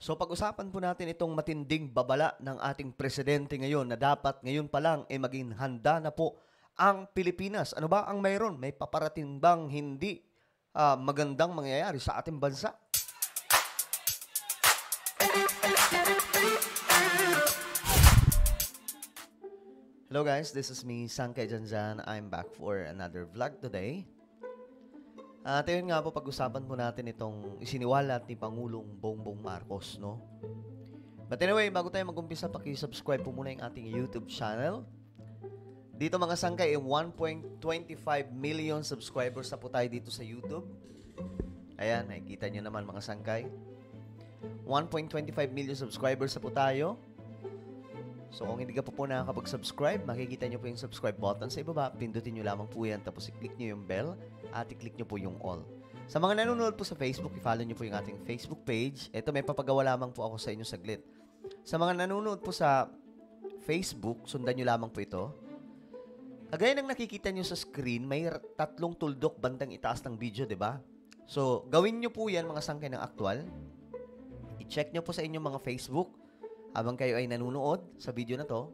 So pag-usapan po natin itong matinding babala ng ating presidente ngayon na dapat ngayon pa lang maging handa na po ang Pilipinas. Ano ba ang mayroon? May paparating bang hindi magandang mangyayari sa ating bansa? Hello guys, this is me, Sankay Janjan. I'm back for another vlog today. At yun nga po, pag-usapan po natin itong isiniwalat ni Pangulong Bongbong Marcos, no? But anyway, bago tayo mag-umpisa, paki-subscribe po muna yung ating YouTube channel. Dito mga sangkay, 1.25 million subscribers na po tayo dito sa YouTube. Ayan, nakikita nyo naman mga sangkay. 1.25 million subscribers na po tayo. So kung hindi ka po nakakapag-subscribe, makikita nyo po yung subscribe button sa ibaba. Pindutin nyo lamang po yan, tapos i-click nyo yung bell at i-click nyo po yung all. Sa mga nanonood po sa Facebook, i-follow nyo po yung ating Facebook page. Ito, may papagawa lamang po ako sa inyo saglit. Sa mga nanonood po sa Facebook, sundan nyo lamang po ito. Kagaya ng nakikita nyo sa screen, may tatlong tuldok bandang itaas ng video, di ba? So, gawin nyo po yan mga sangkay ng aktual. I-check nyo po sa inyong mga Facebook. Habang kayo ay nanonood sa video na to,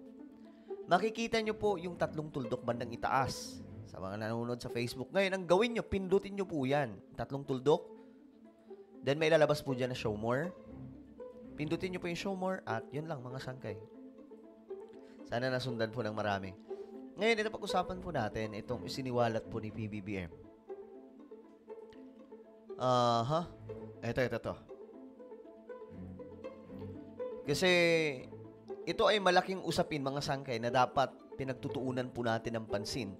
makikita nyo po yung tatlong tuldok bandang itaas. Sa mga nanonood sa Facebook. Ngayon, ang gawin nyo, pindutin nyo po yan. Tatlong tuldok. Then may lalabas po dyan na show more. Pindutin nyo po yung show more at yun lang mga sangkay. Sana nasundan po ng marami. Ngayon, ito pag-usapan po natin itong isiniwalat po ni PBBM. Ito. Kasi ito ay malaking usapin mga sangkay na dapat pinagtutuunan po natin ng pansin.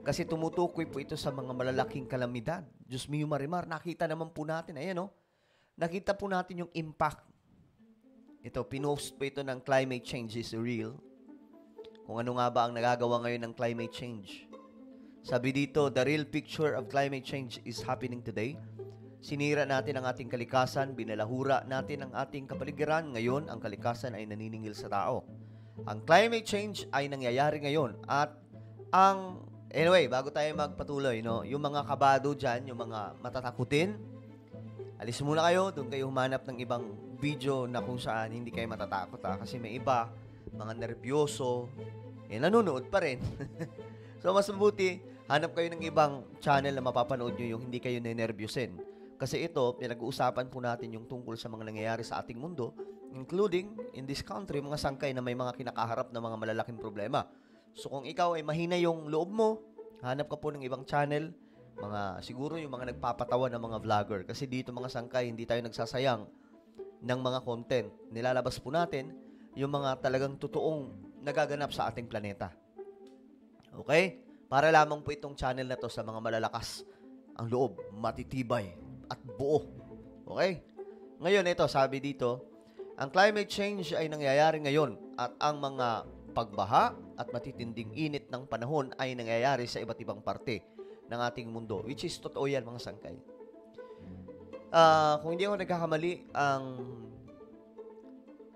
Kasi tumutukoy po ito sa mga malalaking kalamidad. Diyos mio marimar, nakita naman po natin. Ayan nakita po natin yung impact. Ito, pinost po ito ng climate change is real. Kung ano nga ba ang nagagawa ngayon ng climate change. Sabi dito, the real picture of climate change is happening today. Sinira natin ang ating kalikasan, binalahura natin ang ating kapaligiran. Ngayon, ang kalikasan ay naniningil sa tao. Ang climate change ay nangyayari ngayon. At anyway, bago tayo magpatuloy, no, yung mga kabado dyan, yung mga matatakutin, alis muna kayo, doon kayo humanap ng ibang video na kung saan hindi kayo matatakot. Kasi may iba, mga nervyoso, nanonood pa rin. So, mas mabuti, hanap kayo ng ibang channel na mapapanood nyo yung hindi kayo nenervyusin. Kasi ito, pinag-uusapan po natin yung tungkol sa mga nangyayari sa ating mundo, including in this country, mga sangkay na may mga kinakaharap na mga malalaking problema. So kung ikaw ay mahina yung loob mo, hanap ka po ng ibang channel, siguro yung mga nagpapatawa ng mga vlogger. Kasi dito mga sangkay, hindi tayo nagsasayang ng mga content. Nilalabas po natin yung mga talagang totoong nagaganap sa ating planeta. Okay? Para lamang po itong channel na to sa mga malalakas ang loob, matitibay, at buo. Okay? Ngayon, ito, sabi dito, ang climate change ay nangyayari ngayon at ang mga pagbaha at matitinding init ng panahon ay nangyayari sa iba't ibang parte ng ating mundo. Which is, totoo yan, mga sangkay. Kung hindi ako nagkakamali, ang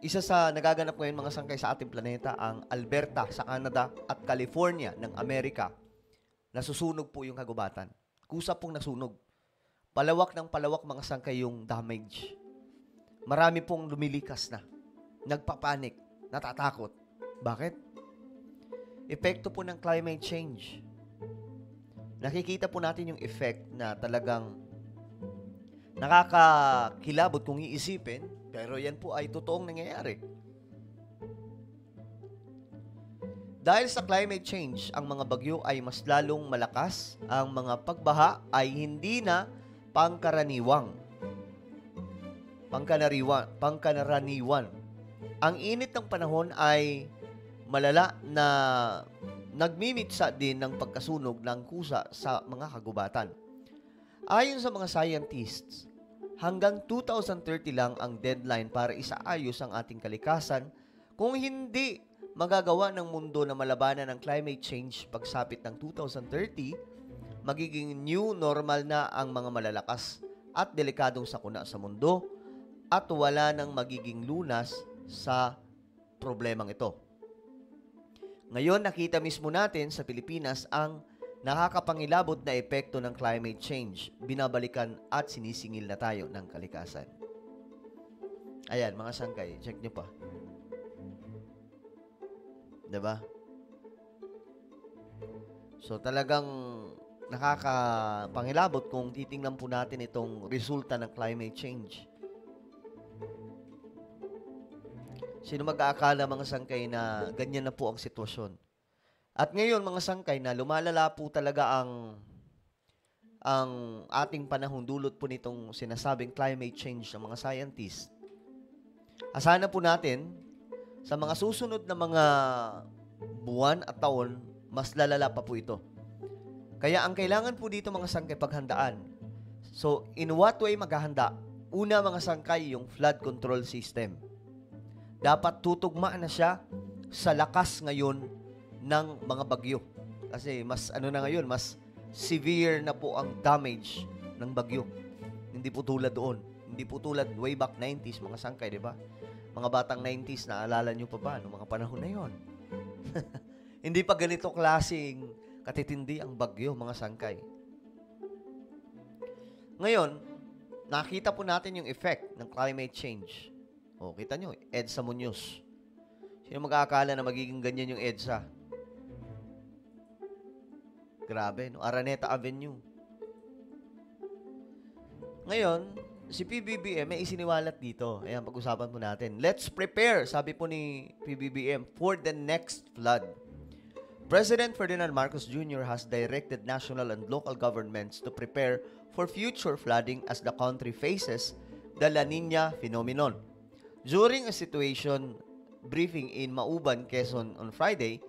isa sa nagaganap ngayon, mga sangkay, sa ating planeta, ang Alberta sa Canada at California ng Amerika. Nasusunog po yung kagubatan. Kusa pong nasunog. Palawak ng palawak mga sangkay yung damage. Marami pong lumilikas na. Nagpapanik. Natatakot. Bakit? Epekto po ng climate change. Nakikita po natin yung effect na talagang nakakakilabot kung iisipin, pero yan po ay totoong nangyayari. Dahil sa climate change, ang mga bagyo ay mas lalong malakas, ang mga pagbaha ay hindi na pangkaraniwan. Ang init ng panahon ay malala na nagmimitsa din ng pagkasunog ng kusa sa mga kagubatan. Ayon sa mga scientists, hanggang 2030 lang ang deadline para isaayos ang ating kalikasan kung hindi magagawa ng mundo na malabanan ng climate change pagsapit ng 2030, magiging new normal na ang mga malalakas at delikadong sakuna sa mundo at wala nang magiging lunas sa problemang ito. Ngayon, nakita mismo natin sa Pilipinas ang nakakapangilabot na epekto ng climate change. Binabalikan at sinisingil na tayo ng kalikasan. Ayan, mga sangkay, check nyo pa. Diba? So, talagang nakakapangilabot kung titingnan po natin itong resulta ng climate change. Sino mag-aakala, mga sangkay, na ganyan na po ang sitwasyon? At ngayon, mga sangkay, na lumalala po talaga ang ating panahon dulot po nitong sinasabing climate change ng mga scientists. Asahan na po natin, sa mga susunod na mga buwan at taon, mas lalala pa po ito. Kaya ang kailangan po dito, mga sangkay, paghandaan. So, in what way maghahanda? Una, mga sangkay, yung flood control system. Dapat tutugma na siya sa lakas ngayon ng mga bagyo. Kasi mas na ngayon, mas severe na po ang damage ng bagyo. Hindi po tulad doon. Hindi po tulad way back 90s, mga sangkay, di ba? Mga batang 90s, naalala nyo pa ba? Noong mga panahon na yon. Hindi pa ganito klaseng katitindi ang bagyo, mga sangkay. Ngayon, nakita po natin yung effect ng climate change. O, kita nyo, EDSA Muñoz. Sino mag-aakala na magiging ganyan yung EDSA? Grabe, no? Araneta Avenue. Ngayon, si PBBM may isiniwalat dito. Ayan, pag-usapan po natin. Let's prepare, sabi po ni PBBM, for the next flood. President Ferdinand Marcos Jr. has directed national and local governments to prepare for future flooding as the country faces the La Nina phenomenon. During a situation briefing in Mauban, Quezon on Friday,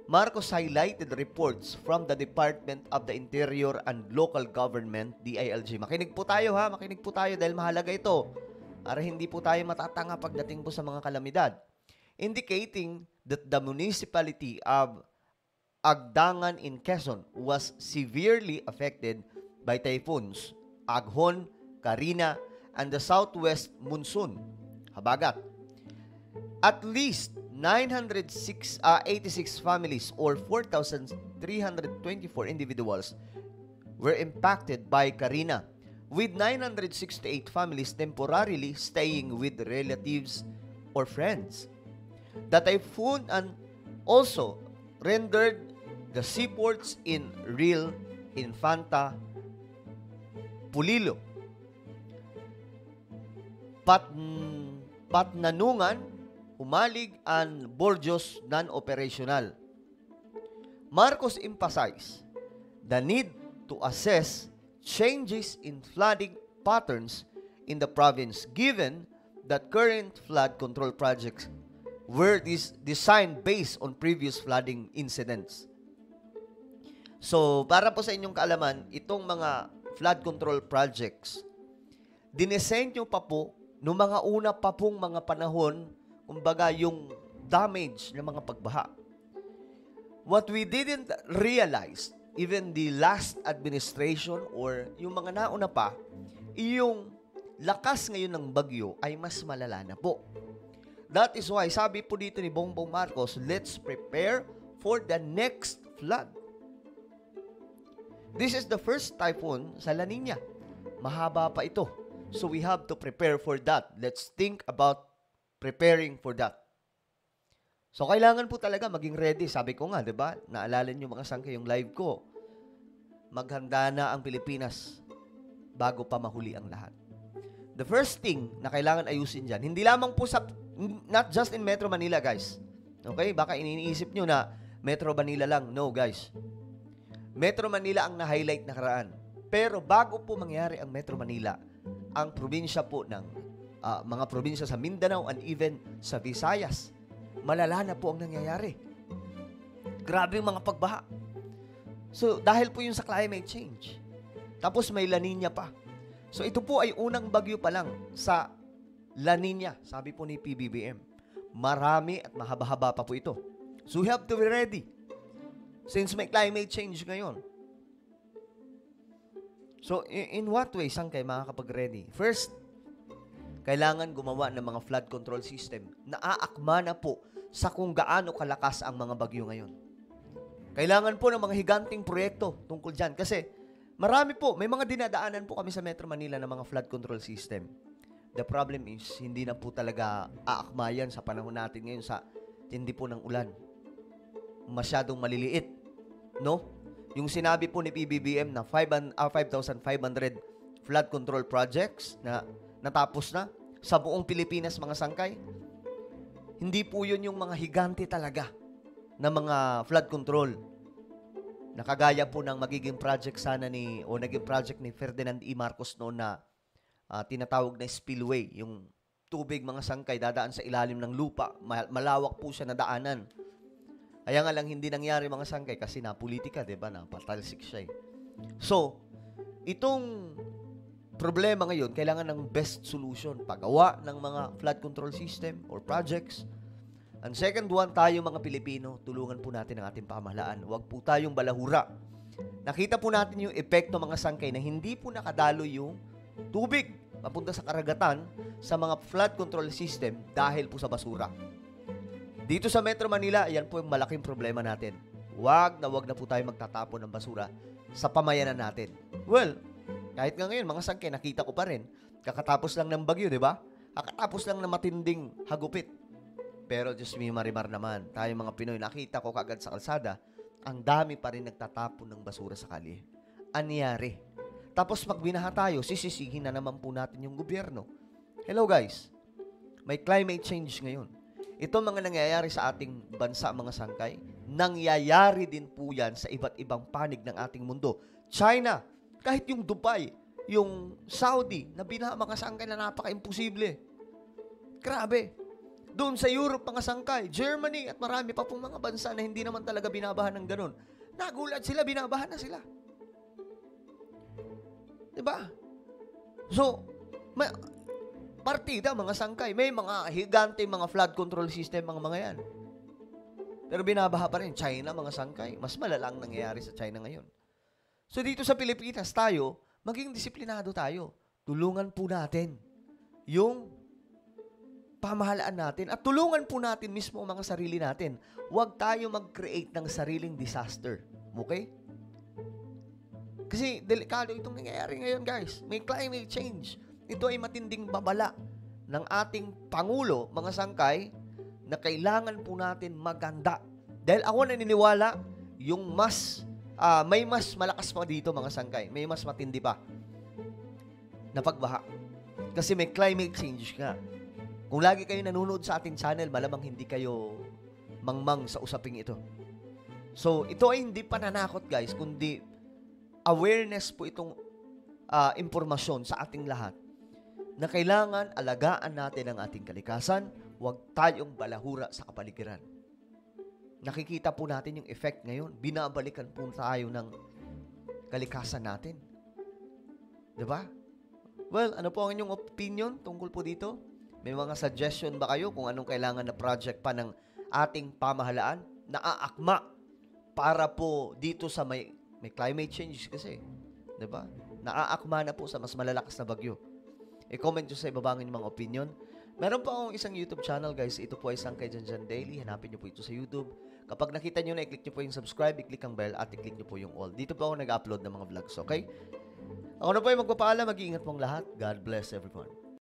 Marcos highlighted reports from the Department of the Interior and Local Government, DILG. Makinig po tayo ha, makinig po tayo dahil mahalaga ito para hindi po tayo matatanga pagdating po sa mga kalamidad. Indicating that the municipality of Agdangan in Quezon was severely affected by typhoons Aghon, Carina, and the southwest monsoon, habagat. At least 986 families or 4,324 individuals were impacted by Carina, with 968 families temporarily staying with relatives or friends. The typhoon and also rendered the seaports in Real, Infanta, Pulilo, Patnanungan, Humalig, and Borjos non-operational. Marcos emphasized the need to assess changes in flooding patterns in the province given that current flood control projects were designed based on previous flooding incidents. So, para po sa inyong kaalaman, itong mga flood control projects, dinesenyo pa po noong mga una pa pong mga panahon, kumbaga yung damage ng mga pagbaha. What we didn't realize, even the last administration or yung mga nauna pa, yung lakas ngayon ng bagyo ay mas malala na po. That is why, sabi po dito ni Bongbong Marcos, let's prepare for the next flood. This is the first typhoon sa La Nina. Mahaba pa ito. So we have to prepare for that. Let's think about preparing for that. So kailangan po talaga maging ready. Sabi ko nga, 'di ba? Naalala niyo mga sangkay yung live ko. Maghanda na ang Pilipinas bago pa mahuli ang lahat. The first thing na kailangan ayusin diyan, hindi lamang po sa not just in Metro Manila, guys. Okay? Baka iniisip niyo na Metro Manila lang. No, guys. Metro Manila ang na-highlight na karaan. Pero bago po mangyari ang Metro Manila, ang probinsya po ng mga probinsya sa Mindanao and even sa Visayas, malala na po ang nangyayari. Grabe yung mga pagbaha. So, dahil po yun sa climate change. Tapos may La Nina pa. So, ito po ay unang bagyo pa lang sa La Nina, sabi po ni PBBM. Marami at mahaba-haba pa po ito. So, we have to be ready. Since may climate change ngayon. So, in what way saan kayo makakapag-ready? First, kailangan gumawa ng mga flood control system na aakma na po sa kung gaano kalakas ang mga bagyo ngayon. Kailangan po ng mga higanting proyekto tungkol dyan. Kasi marami po, may mga dinadaanan po kami sa Metro Manila ng mga flood control system. The problem is, hindi na po talaga aakmayan sa panahon natin ngayon sa tindi po ng ulan. Masyadong maliliit, no? Yung sinabi po ni PBBM na 5,500 flood control projects na natapos na sa buong Pilipinas, mga sangkay, hindi po yun yung mga higante talaga na mga flood control. Nakagaya po ng magiging project sana naging project ni Ferdinand E. Marcos noon na tinatawag na spillway. Yung tubig, mga sangkay, dadaan sa ilalim ng lupa. Malawak po siya na daanan. Kaya nga lang hindi nangyari, mga sangkay, kasi napolitika, diba? Napatalsik siya eh. So, itong problema ngayon, kailangan ng best solution. Paggawa ng mga flood control system or projects. Ang second one, tayo mga Pilipino, tulungan po natin ang ating pamahalaan. Huwag po tayong balahura. Nakita po natin yung epekto, mga sangkay, na hindi po nakadalo yung tubig papunta sa karagatan sa mga flood control system dahil po sa basura. Dito sa Metro Manila, yan po yung malaking problema natin. Huwag na po tayo magtatapon ng basura sa pamayanan natin. Well, kahit nga ngayon, mga sangkay, nakita ko pa rin. Kakatapos lang ng bagyo, di ba? Kakatapos lang ng matinding hagupit. Pero Diyos me, marimar naman. Tayo mga Pinoy, nakita ko kagad sa kalsada, ang dami pa rin nagtatapon ng basura sa kalye. Anyari? Tapos pag binaha tayo, sisisihin na naman po natin yung gobyerno. Hello guys, may climate change ngayon. Ito mga nangyayari sa ating bansa, mga sangkay, nangyayari din po yan sa iba't ibang panig ng ating mundo. China, kahit yung Dubai, yung Saudi, na binaha, mga sangkay, na napaka-imposible. Grabe. Doon sa Europe, mga sangkay, Germany, at marami pa pong mga bansa na hindi naman talaga binabahan ng ganun. Nagulat sila, binabahan na sila. Diba? So, partida, mga sangkay, may mga higante, mga flood control system, mga yan. Pero binabaha pa rin. China, mga sangkay, mas malalang nangyayari sa China ngayon. So, dito sa Pilipinas, tayo, maging disiplinado tayo. Tulungan po natin yung pamahalaan natin at tulungan po natin mismo ang mga sarili natin. Huwag tayo mag-create ng sariling disaster. Okay? Kasi delikado itong nangyayari ngayon, guys. May climate change. Ito ay matinding babala ng ating Pangulo, mga sangkay, na kailangan po natin maganda. Dahil ako naniniwala, yung may mas malakas pa dito, mga sangkay. May mas matindi pa na pagbaha. Kasi may climate change nga. Kung lagi kayo nanonood sa ating channel, malamang hindi kayo mangmang sa usaping ito. So, ito ay hindi pananakot, guys, kundi awareness po itong impormasyon sa ating lahat na kailangan alagaan natin ang ating kalikasan, huwag tayong balahura sa kapaligiran. Nakikita po natin yung effect ngayon. Binabalikan po tayo ng kalikasan natin. Diba? Well, ano po ang inyong opinion tungkol po dito? May mga suggestion ba kayo kung anong kailangan na project pa ng ating pamahalaan na aakma para po dito sa may climate change kasi, 'di ba? Naaakma na po sa mas malalakas na bagyo. I-comment nyo sa ibaba ng mga opinion. Meron pa akong isang YouTube channel, guys. Ito po ay Sangkay Janjan Daily. Hanapin nyo po ito sa YouTube. Kapag nakita nyo na, i-click nyo po yung subscribe, i-click ang bell, at i-click nyo po yung all. Dito po ako nag-upload ng mga vlogs, okay? Ako na po ay magpapaalam. Mag-iingat pong lahat. God bless everyone.